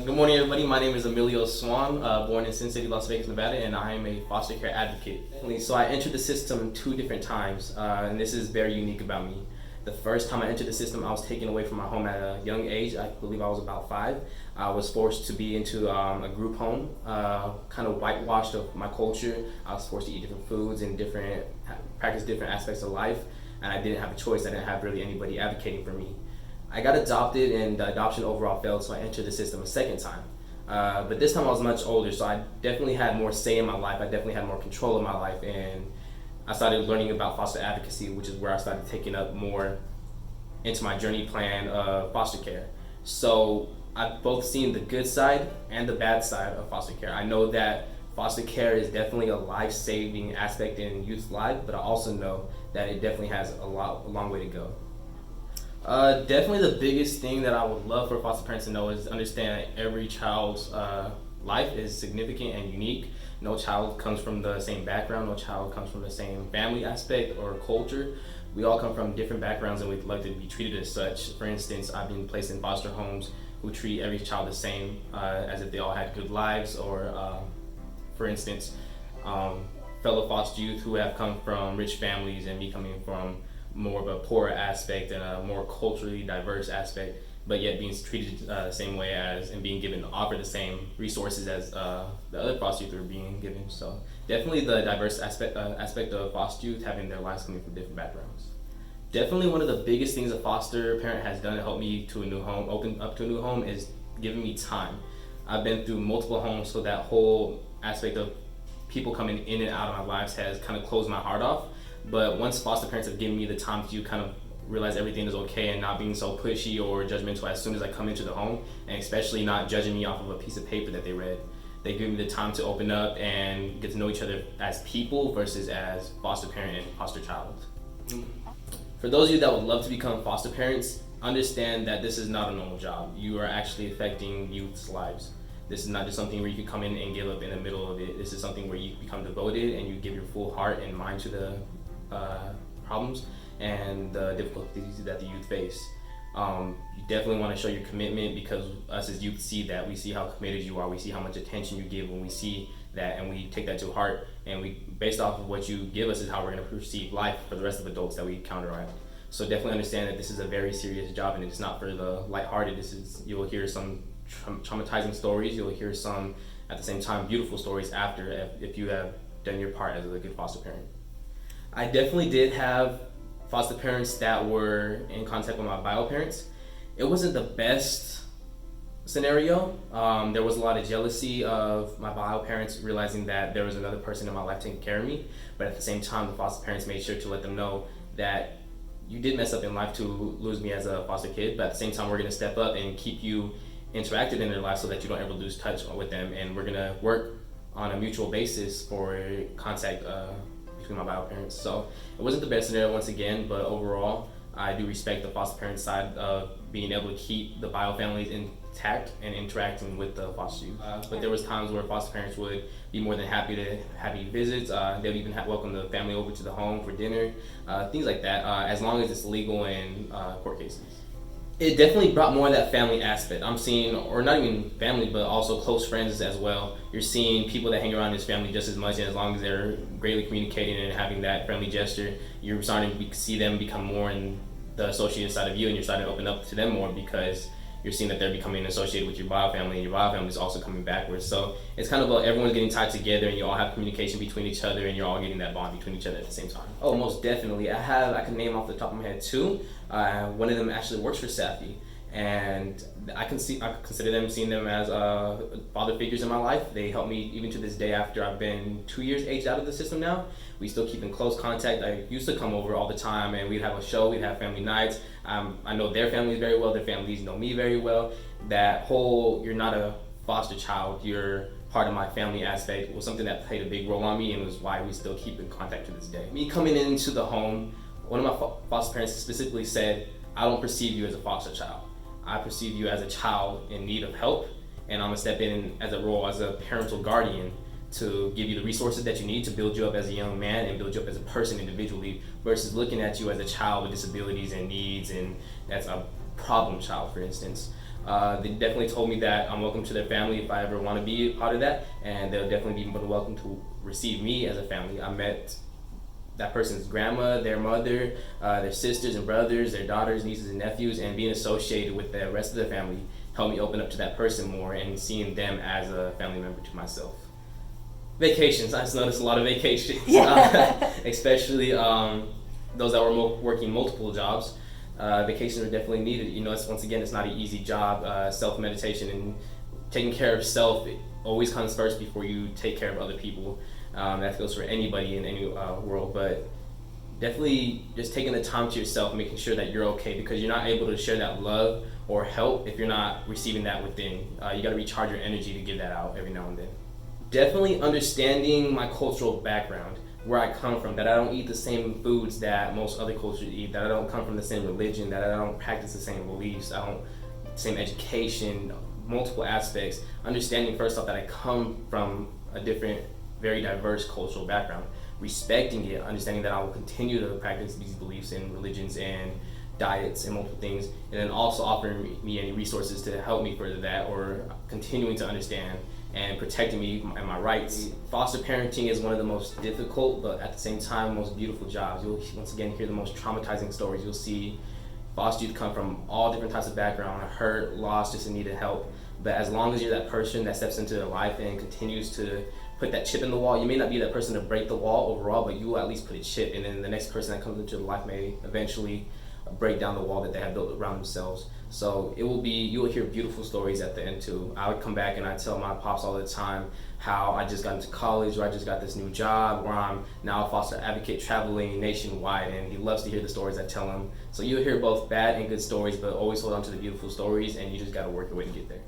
Good morning, everybody. My name is Emilio Swan, born in Sin City, Las Vegas, Nevada, and I am a foster care advocate. So I entered the system 2 different times, and this is very unique about me. The first time I entered the system, I was taken away from my home at a young age. I believe I was about 5. I was forced to be into a group home, kind of whitewashed of my culture. I was forced to eat different foods and practice different aspects of life, and I didn't have a choice. I didn't have really anybody advocating for me. I got adopted, and the adoption overall failed, so I entered the system a second time. But this time I was much older, so I definitely had more say in my life. I definitely had more control of my life, and I started learning about foster advocacy, which is where I started taking up more into my journey plan of foster care. So I've both seen the good side and the bad side of foster care. I know that foster care is definitely a life-saving aspect in youth's life, but I also know that it definitely has a long way to go. Definitely the biggest thing that I would love for foster parents to know is understand that every child's life is significant and unique. No child comes from the same background, no child comes from the same family aspect or culture. We all come from different backgrounds and we'd like to be treated as such. For instance, I've been placed in foster homes who treat every child the same, as if they all had good lives, or for instance, fellow foster youth who have come from rich families and me coming from more of a poorer aspect and a more culturally diverse aspect, but yet being treated the same way as and being offered the same resources as the other foster youth are being given. So definitely the diverse aspect of foster youth having their lives coming from different backgrounds. Definitely one of the biggest things a foster parent has done to help me to a new home, open up to a new home, is giving me time. I've been through multiple homes, so that whole aspect of people coming in and out of my lives has kind of closed my heart off. But once foster parents have given me the time to kind of realize everything is okay and not being so pushy or judgmental as soon as I come into the home, and especially not judging me off of a piece of paper that they read. They give me the time to open up and get to know each other as people versus as foster parent and foster child. For those of you that would love to become foster parents, understand that this is not a normal job. You are actually affecting youth's lives. This is not just something where you can come in and give up in the middle of it. This is something where you become devoted and you give your full heart and mind to the problems and the difficulties that the youth face. You definitely want to show your commitment, because us as youth see that. We see how committed you are. We see how much attention you give, and we see that, and we take that to heart. And we, based off of what you give us, is how we're going to perceive life for the rest of adults that we counteract. So definitely understand that this is a very serious job, and it's not for the lighthearted. You'll hear some traumatizing stories. You'll hear some, at the same time, beautiful stories after, if you have done your part as a good foster parent. I definitely did have foster parents that were in contact with my bio parents. It wasn't the best scenario. There was a lot of jealousy of my bio parents realizing that there was another person in my life taking care of me, but at the same time, the foster parents made sure to let them know that you did mess up in life to lose me as a foster kid, but at the same time, we're going to step up and keep you interacted in their life so that you don't ever lose touch with them, and we're going to work on a mutual basis for contact between my bio parents. So it wasn't the best scenario once again, but overall I do respect the foster parent side of being able to keep the bio families intact and interacting with the foster youth. But there was times where foster parents would be more than happy to have you visit. They would even welcome the family over to the home for dinner, things like that, as long as it's legal in court cases. It definitely brought more of that family aspect. I'm seeing, or not even family, but also close friends as well. You're seeing people that hang around his family just as much, and as long as they're greatly communicating and having that friendly gesture, you're starting to see them become more in the associated side of you, and you're starting to open up to them more because you're seeing that they're becoming associated with your bio family, and your bio family is also coming backwards. So it's kind of like everyone's getting tied together, and you all have communication between each other, and you're all getting that bond between each other at the same time. Oh, most definitely. I can name off the top of my head 2. One of them actually works for SAFY, and I consider seeing them as father figures in my life. They help me even to this day after I've been 2 years aged out of the system now. We still keep in close contact. I used to come over all the time, and we'd have a show, we'd have family nights. I know their families very well, their families know me very well. That whole, you're not a foster child, you're part of my family aspect, was something that played a big role on me, and was why we still keep in contact to this day. Me coming into the home, one of my foster parents specifically said, I don't perceive you as a foster child. I perceive you as a child in need of help, and I'm gonna step in as a role as a parental guardian to give you the resources that you need to build you up as a young man and build you up as a person individually, versus looking at you as a child with disabilities and needs, and that's a problem child, for instance. They definitely told me that I'm welcome to their family if I ever want to be a part of that, and they'll definitely be more than welcome to receive me as a family. I met that person's grandma, their mother, their sisters and brothers, their daughters, nieces and nephews, and being associated with the rest of the family helped me open up to that person more and seeing them as a family member to myself. Vacations, I just noticed a lot of vacations, especially those that were working multiple jobs. Vacations are definitely needed. You know, once again, it's not an easy job. Self-meditation and taking care of self always comes first before you take care of other people. That goes for anybody in any world, but definitely just taking the time to yourself, making sure that you're okay, because you're not able to share that love or help if you're not receiving that within. You got to recharge your energy to give that out every now and then. Definitely understanding my cultural background, where I come from, that I don't eat the same foods that most other cultures eat, that I don't come from the same religion, that I don't practice the same beliefs, I don't same education, multiple aspects. Understanding first off that I come from a different, very diverse cultural background, respecting it, understanding that I will continue to practice these beliefs and religions and diets and multiple things, and then also offering me any resources to help me further that, or continuing to understand and protecting me and my rights. Foster parenting is one of the most difficult, but at the same time, most beautiful jobs. You'll once again hear the most traumatizing stories. You'll see foster youth come from all different types of background, hurt, lost, just in need of help. But as long as you're that person that steps into their life and continues to put that chip in the wall, you may not be that person to break the wall overall, but you will at least put a chip, and then the next person that comes into their life may eventually break down the wall that they have built around themselves. So you will hear beautiful stories at the end too. I would come back and I tell my pops all the time how I just got into college, or I just got this new job, or I'm now a foster advocate traveling nationwide, and he loves to hear the stories I tell him. So you'll hear both bad and good stories, but always hold on to the beautiful stories, and you just gotta work your way to get there.